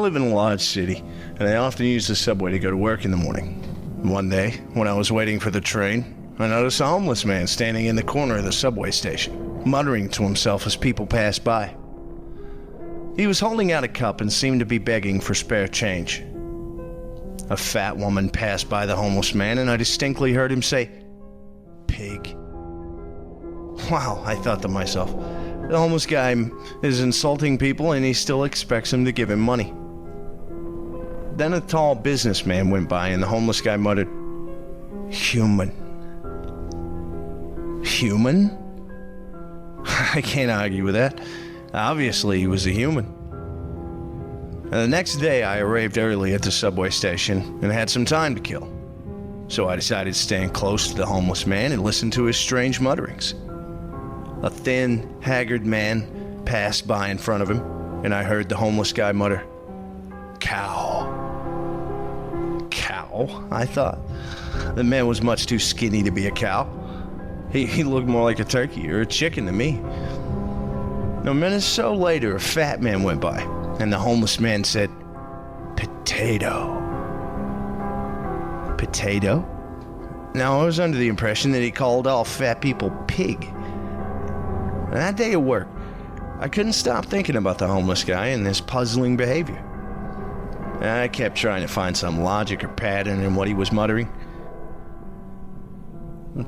live in a large city, and I often use the subway to go to work in the morning. One day, when I was waiting for the train, I noticed a homeless man standing in the corner of the subway station, muttering to himself as people passed by. He was holding out a cup and seemed to be begging for spare change. A fat woman passed by the homeless man, and I distinctly heard him say, "Pig." Wow, I thought to myself, the homeless guy is insulting people and he still expects them to give him money. Then a tall businessman went by and the homeless guy muttered, "Human." Human? I can't argue with that. Obviously, he was a human. And the next day, I arrived early at the subway station and had some time to kill. So I decided to stand close to the homeless man and listen to his strange mutterings. A thin, haggard man passed by in front of him, and I heard the homeless guy mutter, "Cow." Cow? I thought. The man was much too skinny to be a cow. He looked more like a turkey or a chicken to me. A minute or so later, a fat man went by, and the homeless man said, "Potato." Potato? Now, I was under the impression that he called all fat people pig. And that day at work, I couldn't stop thinking about the homeless guy and his puzzling behavior. And I kept trying to find some logic or pattern in what he was muttering.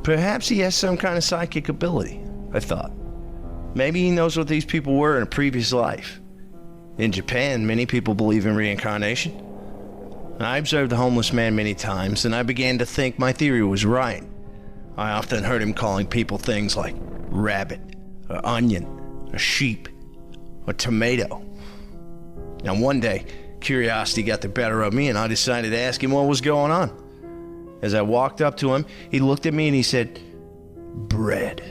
Perhaps he has some kind of psychic ability, I thought. Maybe he knows what these people were in a previous life. In Japan, many people believe in reincarnation. I observed the homeless man many times, and I began to think my theory was right. I often heard him calling people things like rabbit, or onion, or sheep, or tomato. Now one day, curiosity got the better of me, and I decided to ask him what was going on. As I walked up to him, he looked at me and he said, "Bread."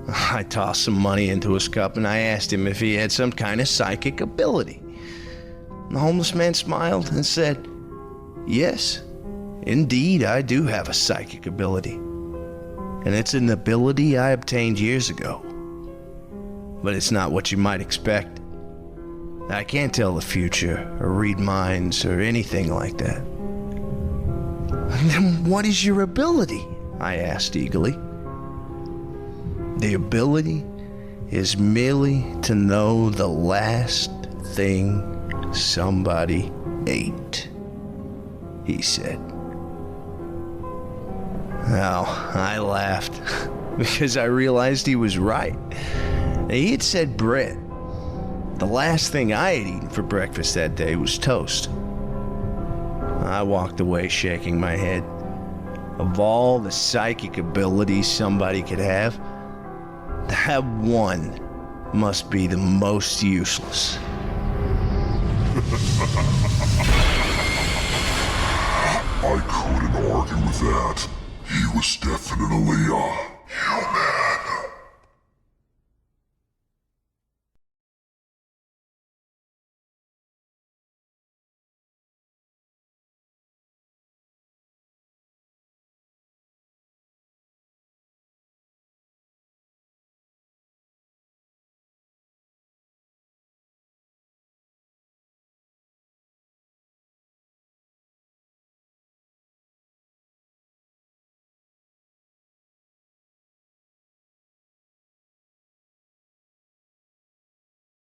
I tossed some money into his cup and I asked him if he had some kind of psychic ability. The homeless man smiled and said, "Yes, indeed I do have a psychic ability. And it's an ability I obtained years ago. But it's not what you might expect. I can't tell the future or read minds or anything like that." "Then what is your ability?" I asked eagerly. "The ability is merely to know the last thing somebody ate," he said. Now, I laughed because I realized he was right. He had said bread. The last thing I had eaten for breakfast that day was toast. I walked away shaking my head. Of all the psychic abilities somebody could have, that one must be the most useless. I couldn't argue with that. He was definitely a human.